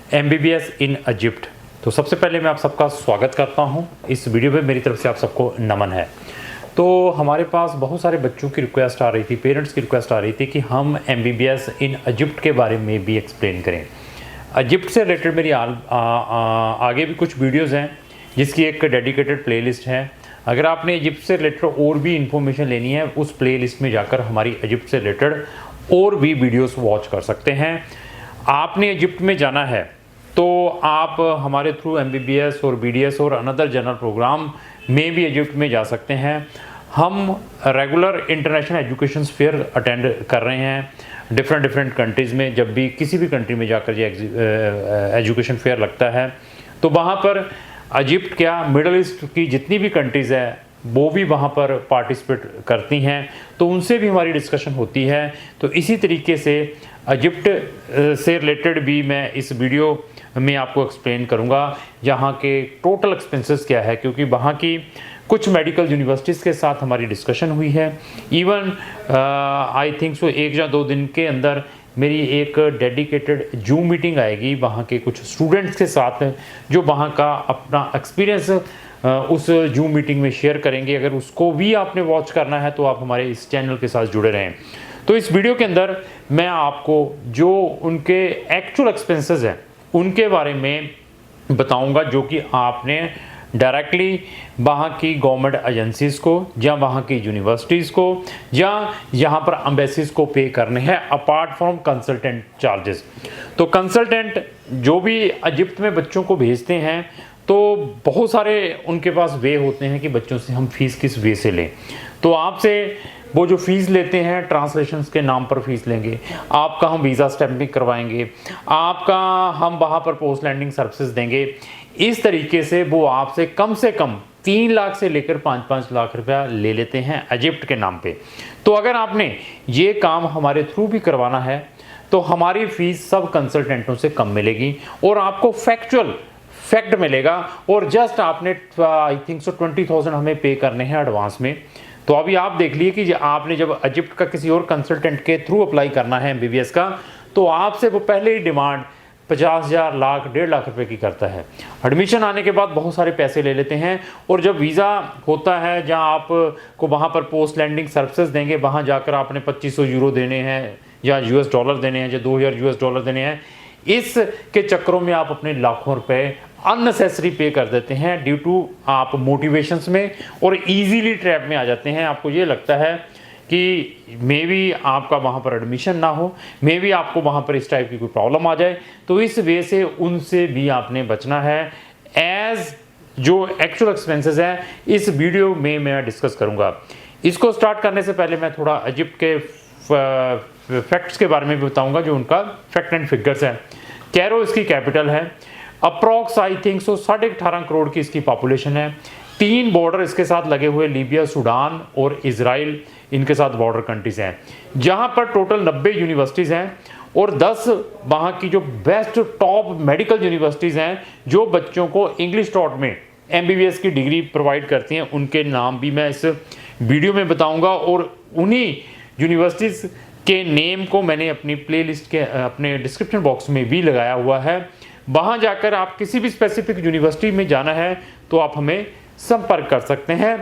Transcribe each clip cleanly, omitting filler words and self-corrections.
MBBS in Egypt. तो सबसे पहले मैं आप सबका स्वागत करता हूं इस वीडियो में। मेरी तरफ से आप सबको नमन है। तो हमारे पास बहुत सारे बच्चों की रिक्वेस्ट आ रही थी, पेरेंट्स की रिक्वेस्ट आ रही थी कि हम MBBS इन इजिप्ट के बारे में भी एक्सप्लेन करें। इजिप्ट से रिलेटेड मेरी आगे भी कुछ वीडियोज़ हैं जिसकी एक डेडिकेटेड प्लेलिस्ट है। अगर आपने इजिप्ट से रिलेटेड और भी इंफॉर्मेशन लेनी है, उस प्लेलिस्ट में जाकर हमारी इजिप्ट से रिलेटेड और भी वीडियोस वॉच कर सकते हैं। आपने इजिप्ट में जाना है तो आप हमारे थ्रू MBBS और BDS और अनदर जनरल प्रोग्राम में भी इजिप्ट में जा सकते हैं। हम regular international education fair attend कर रहे हैं डिफरेंट कंट्रीज़ में। जब भी किसी भी कंट्री में जाकर ये एजुकेशन फेयर लगता है तो वहाँ पर इजिप्ट क्या, मिडल ईस्ट की जितनी भी कंट्रीज़ है वो भी वहाँ पर पार्टिसिपेट करती हैं, तो उनसे भी हमारी डिस्कशन होती है। तो इसी तरीके से इजिप्ट से रिलेटेड भी मैं इस वीडियो में आपको एक्सप्लेन करूँगा यहाँ के टोटल एक्सपेंसेस क्या है, क्योंकि वहाँ की कुछ मेडिकल यूनिवर्सिटीज़ के साथ हमारी डिस्कशन हुई है। इवन आई थिंक सो 1 या 2 दिन के अंदर मेरी एक डेडिकेटेड जूम मीटिंग आएगी वहाँ के कुछ स्टूडेंट्स के साथ, जो वहाँ का अपना एक्सपीरियंस उस जूम मीटिंग में शेयर करेंगे। अगर उसको भी आपने वॉच करना है तो आप हमारे इस चैनल के साथ जुड़े रहें। तो इस वीडियो के अंदर मैं आपको जो उनके एक्चुअल एक्सपेंसेस हैं उनके बारे में बताऊंगा, जो कि आपने डायरेक्टली वहाँ की गवर्नमेंट एजेंसीज़ को या वहाँ की यूनिवर्सिटीज़ को या यहाँ पर एम्बेसीज़ को पे करने हैं अपार्ट फ्रॉम कंसल्टेंट चार्जेस। तो कंसल्टेंट जो भी इजिप्ट में बच्चों को भेजते हैं तो बहुत सारे उनके पास वे होते हैं कि बच्चों से हम फीस किस वे से लें। तो आपसे वो जो फ़ीस लेते हैं ट्रांसलेशंस के नाम पर फ़ीस लेंगे, आपका हम वीज़ा स्टैम्पिंग करवाएंगे, आपका हम वहाँ पर पोस्ट लैंडिंग सर्विसेज देंगे। इस तरीके से वो आपसे कम 3 लाख से लेकर 5-5 लाख रुपया ले लेते हैं इजिप्ट के नाम पे। तो अगर आपने ये काम हमारे थ्रू भी करवाना है तो हमारी फ़ीस सब कंसल्टेंटों से कम मिलेगी और आपको फैक्ट मिलेगा। और जस्ट आपने आई थिंक सो 20,000 हमें पे करने हैं एडवांस में। तो अभी आप देख लिए कि आपने जब इजिप्ट का किसी और कंसल्टेंट के थ्रू अप्लाई करना है MBBS का, तो आपसे वो पहले ही डिमांड 50,000, लाख, 1.5 लाख रुपए की करता है। एडमिशन आने के बाद बहुत सारे पैसे ले लेते हैं और जब वीज़ा होता है जहां आपको वहां पर पोस्ट लैंडिंग सर्विसेज देंगे, वहां जाकर आपने 2500 यूरो देने हैं या $US देने हैं या $2,000 देने हैं। इस के चक्करों में आप अपने लाखों रुपए अननेसेसरी पे कर देते हैं ड्यू टू आप मोटिवेशंस में और इजीली ट्रैप में आ जाते हैं। आपको ये लगता है कि मे बी आपका वहाँ पर एडमिशन ना हो, मे बी आपको वहाँ पर इस टाइप की कोई प्रॉब्लम आ जाए। तो इस वे से उनसे भी आपने बचना है। एज जो एक्चुअल एक्सपेंसेस हैं इस वीडियो में मैं डिस्कस करूँगा। इसको स्टार्ट करने से पहले मैं थोड़ा इजिप्ट के फैक्ट्स के बारे में भी बताऊँगा, जो उनका फैक्ट एंड फिगर्स हैं। कैरो इसकी कैपिटल है। Approx I think so 18.5 crore की इसकी पॉपुलेशन है। 3 बॉर्डर इसके साथ लगे हुए, लीबिया, सूडान और इजराइल इनके साथ बॉर्डर कंट्रीज हैं, जहां पर टोटल 90 यूनिवर्सिटीज़ हैं और 10 वहां की जो बेस्ट टॉप मेडिकल यूनिवर्सिटीज़ हैं जो बच्चों को इंग्लिश टॉट में MBBS की डिग्री प्रोवाइड करती हैं। उनके नाम भी मैं इस वीडियो में बताऊँगा और उन्हीं यूनिवर्सिटीज़ के नेम को मैंने अपनी प्लेलिस्ट के अपने डिस्क्रिप्शन बॉक्स में भी लगाया हुआ है। वहां जाकर आप किसी भी स्पेसिफिक यूनिवर्सिटी में जाना है तो आप हमें संपर्क कर सकते हैं।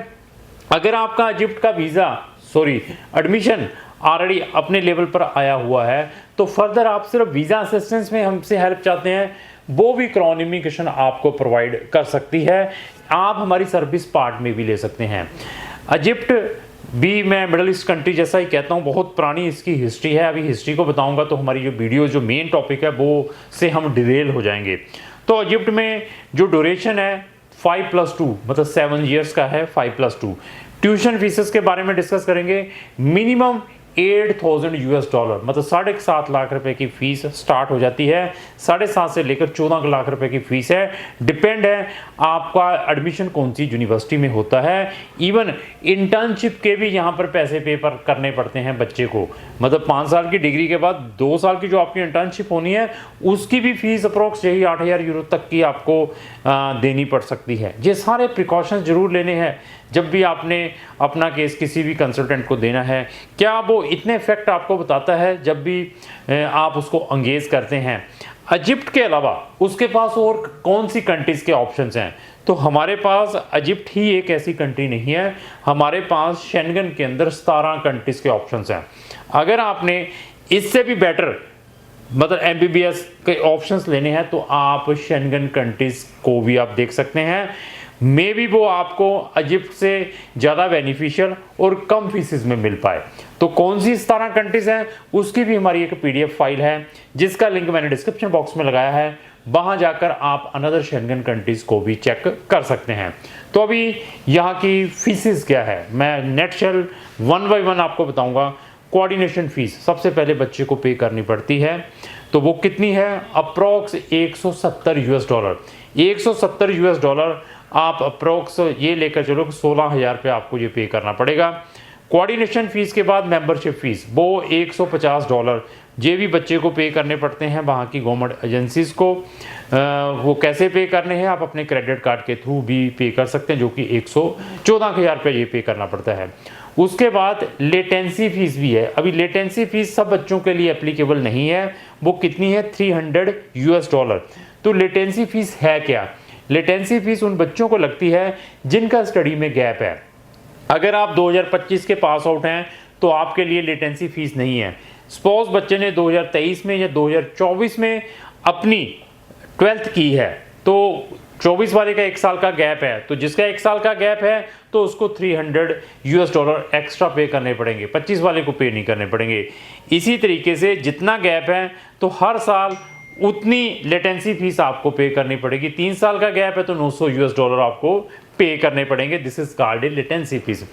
अगर आपका इजिप्ट का एडमिशन ऑलरेडी अपने लेवल पर आया हुआ है तो फर्दर आप सिर्फ वीज़ा असिस्टेंस में हमसे हेल्प चाहते हैं, वो भी क्राउन इमिग्रेशन आपको प्रोवाइड कर सकती है। आप हमारी सर्विस पार्ट में भी ले सकते हैं। इजिप्ट भी मैं मिडल ईस्ट कंट्री जैसा ही कहता हूँ, बहुत पुरानी इसकी हिस्ट्री है। अभी हिस्ट्री को बताऊंगा तो हमारी जो वीडियो जो मेन टॉपिक है वो से हम डिटेल हो जाएंगे। तो इजिप्ट में जो ड्यूरेशन है 5+2 मतलब 7 ईयर्स का है। 5+2 ट्यूशन फीसेस के बारे में डिस्कस करेंगे। मिनिमम $8,000 मतलब 7.5 लाख रुपए की फीस स्टार्ट हो जाती है। 7.5 से लेकर 14 लाख रुपए की फीस है। डिपेंड है आपका एडमिशन कौन सी यूनिवर्सिटी में होता है। इवन इंटर्नशिप के भी यहाँ पर पैसे पे पर करने पड़ते हैं बच्चे को। मतलब 5 साल की डिग्री के बाद 2 साल की जो आपकी इंटर्नशिप होनी है उसकी भी फीस अप्रोक्स यही 8,000 यूरो तक की आपको देनी पड़ सकती है। ये सारे प्रिकॉशंस जरूर लेने हैं जब भी आपने अपना केस किसी भी कंसल्टेंट को देना है। क्या वो इतने फैक्ट आपको बताता है जब भी आप उसको एंगेज करते हैं? इजिप्ट के अलावा उसके पास और कौन सी कंट्रीज़ के ऑप्शंस हैं? तो हमारे पास इजिप्ट ही एक ऐसी कंट्री नहीं है, हमारे पास शेंगन के अंदर 17 कंट्रीज़ के ऑप्शंस हैं। अगर आपने इससे भी बेटर मतलब MBBS के ऑप्शंस लेने हैं तो आप शेंगन कंट्रीज़ को भी आप देख सकते हैं। मे बी वो आपको इजिप्ट से ज़्यादा बेनिफिशियल और कम फीसिस में मिल पाए। तो कौन सी 17 कंट्रीज़ हैं उसकी भी हमारी एक PDF फाइल है जिसका लिंक मैंने डिस्क्रिप्शन बॉक्स में लगाया है, वहाँ जाकर आप अनदर शेंगन कंट्रीज़ को भी चेक कर सकते हैं। तो अभी यहाँ की फीसिस क्या है मैं नेटशेल 1 बाय 1 आपको बताऊँगा। कोऑर्डिनेशन फीस सबसे पहले बच्चे को पे करनी पड़ती है, तो वो कितनी है? अप्रॉक्स $170। $170 आप अप्रोक्स ये लेकर चलो कि 16,000 रुपये आपको ये पे करना पड़ेगा। कोऑर्डिनेशन फ़ीस के बाद मेंबरशिप फ़ीस वो $150 ये भी बच्चे को पे करने पड़ते हैं वहाँ की गवर्नमेंट एजेंसीज़ को। वो कैसे पे करने हैं? आप अपने क्रेडिट कार्ड के थ्रू भी पे कर सकते हैं, जो कि 114,000 रुपये ये पे करना पड़ता है। उसके बाद लेटेंसी फ़ीस भी है। अभी लेटेंसी फ़ीस सब बच्चों के लिए एप्लीकेबल नहीं है, वो कितनी है? $300। तो लेटेंसी फ़ीस है क्या? लेटेंसी फ़ीस उन बच्चों को लगती है जिनका स्टडी में गैप है। अगर आप 2025 के पास आउट हैं तो आपके लिए लेटेंसी फ़ीस नहीं है। सपोज बच्चे ने 2023 में या 2024 में अपनी 12th की है, तो 24 वाले का 1 साल का गैप है, तो जिसका 1 साल का गैप है तो उसको $300 एक्स्ट्रा पे करने पड़ेंगे, 25 वाले को पे नहीं करने पड़ेंगे। इसी तरीके से जितना गैप है तो हर साल उतनी लेटेंसी फीस आपको पे करनी पड़ेगी। 3 साल का गैप है तो $900 आपको पे करने पड़ेंगे। This is called a latency fees.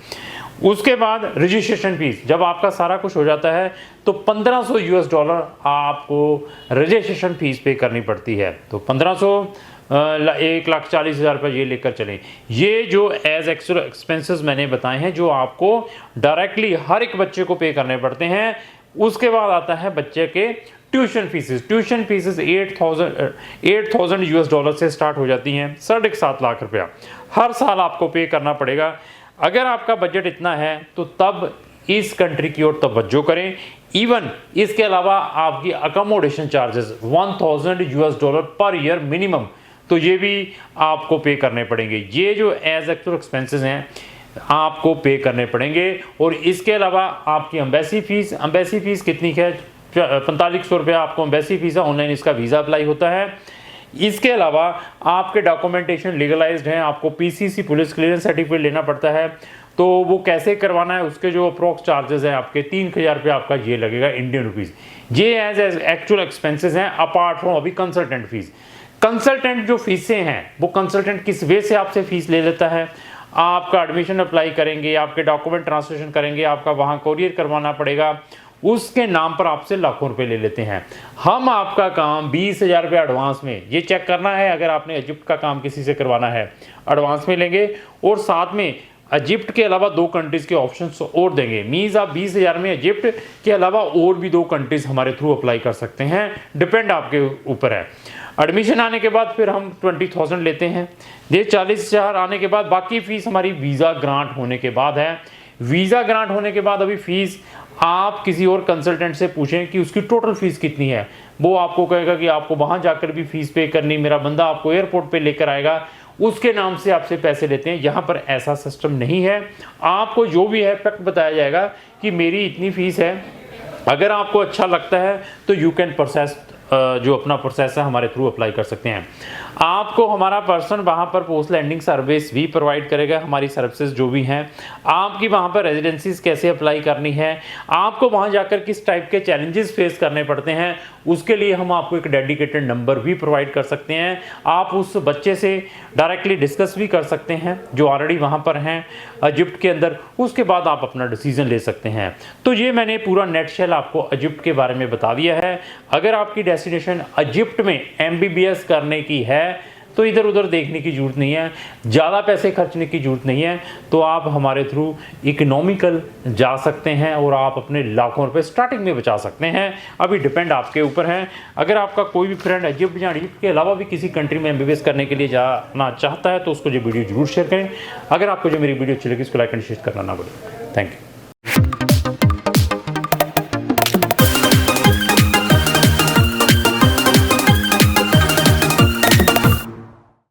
उसके बाद रजिस्ट्रेशन फीस, जब आपका सारा कुछ हो जाता है तो $1500 आपको रजिस्ट्रेशन फीस पे करनी पड़ती है। तो 1500 1,40,000 रुपये ये लेकर चलें। ये जो एज एक्चुअल एक्सपेंसेस मैंने बताए हैं जो आपको डायरेक्टली हर एक बच्चे को पे करने पड़ते हैं। उसके बाद आता है बच्चे के ट्यूशन फीसेस। ट्यूशन फीसेस $8,000 से स्टार्ट हो जाती हैं, 7.5 लाख रुपया हर साल आपको पे करना पड़ेगा। अगर आपका बजट इतना है तो तब इस कंट्री की ओर तवज्जो करें। इवन इसके अलावा आपकी accommodation charges $1,000 per year minimum, तो ये भी आपको पे करने पड़ेंगे। ये जो एज एक्चुअल एक्सपेंसेस हैं आपको पे करने पड़ेंगे। और इसके अलावा आपकी एम्बेसी फ़ीस कितनी है? $4500 आपको एम्बेसी फ़ीस है, ऑनलाइन इसका वीज़ा अप्लाई होता है। इसके अलावा आपके डॉक्यूमेंटेशन लीगलाइज्ड हैं, आपको PCC पुलिस क्लियरेंस सर्टिफिकेट लेना पड़ता है। तो वो कैसे करवाना है उसके जो अप्रोक्स चार्जेस हैं आपके 3,000 रुपये आपका ये लगेगा इंडियन रुपीज़। ये एज एक्चुअल एक्सपेंसेस हैं अपार्ट फ्रॉम अभी कंसल्टेंट फीस। कंसल्टेंट जो फीसें हैं वो कंसल्टेंट किस वे से आपसे फ़ीस ले लेता है? आपका एडमिशन अप्लाई करेंगे, आपके डॉक्यूमेंट ट्रांसलेशन करेंगे, आपका वहाँ कोरियर करवाना पड़ेगा, उसके नाम पर आपसे लाखों रुपए ले लेते हैं। हम आपका काम 20,000 रुपये एडवांस में ये चेक करना है। अगर आपने इजिप्ट का काम किसी से करवाना है एडवांस में लेंगे और साथ में इजिप्ट के अलावा 2 कंट्रीज़ के ऑप्शंस और देंगे। मीन्स आप 20,000 में इजिप्ट के अलावा और भी 2 कंट्रीज़ हमारे थ्रू अप्लाई कर सकते हैं, डिपेंड आपके ऊपर है। एडमिशन आने के बाद फिर हम 20,000 लेते हैं। ये 40,000 आने के बाद बाकी फ़ीस हमारी वीज़ा ग्रांट होने के बाद है। वीज़ा ग्रांट होने के बाद अभी फ़ीस आप किसी और कंसल्टेंट से पूछें कि उसकी टोटल फ़ीस कितनी है, वो आपको कहेगा कि आपको वहाँ जाकर भी फ़ीस पे करनी, मेरा बंदा आपको एयरपोर्ट पे लेकर आएगा, उसके नाम से आपसे पैसे लेते हैं। यहाँ पर ऐसा सिस्टम नहीं है। आपको जो भी है फैक्ट बताया जाएगा कि मेरी इतनी फ़ीस है। अगर आपको अच्छा लगता है तो यू कैन प्रोसेस, जो अपना प्रोसेस है हमारे थ्रू अप्लाई कर सकते हैं। आपको हमारा पर्सन वहाँ पर पोस्ट लैंडिंग सर्विस भी प्रोवाइड करेगा। हमारी सर्विसेज जो भी हैं, आपकी वहाँ पर रेजिडेंसीज कैसे अप्लाई करनी है, आपको वहाँ जाकर किस टाइप के चैलेंजेस फेस करने पड़ते हैं, उसके लिए हम आपको एक डेडिकेटेड नंबर भी प्रोवाइड कर सकते हैं। आप उस बच्चे से डायरेक्टली डिस्कस भी कर सकते हैं जो ऑलरेडी वहाँ पर हैं इजिप्ट के अंदर। उसके बाद आप अपना डिसीजन ले सकते हैं। तो ये मैंने पूरा नेटशेल आपको इजिप्ट के बारे में बता दिया है। अगर आपकी डेस्टिनेशन इजिप्ट में MBBS करने की है तो इधर उधर देखने की ज़रूरत नहीं है, ज़्यादा पैसे खर्चने की ज़रूरत नहीं है। तो आप हमारे थ्रू इकोनॉमिकल जा सकते हैं और आप अपने लाखों रुपए स्टार्टिंग में बचा सकते हैं। अभी डिपेंड आपके ऊपर है। अगर आपका कोई भी फ्रेंड इजिप्ट या इजिप्ट के अलावा भी किसी कंट्री में MBBS करने के लिए जाना चाहता है तो उसको ये वीडियो जरूर शेयर करें। अगर आपको जो मेरी वीडियो अच्छी लगी इसको लाइक एंड शेयर करना ना भूलें। Thank you.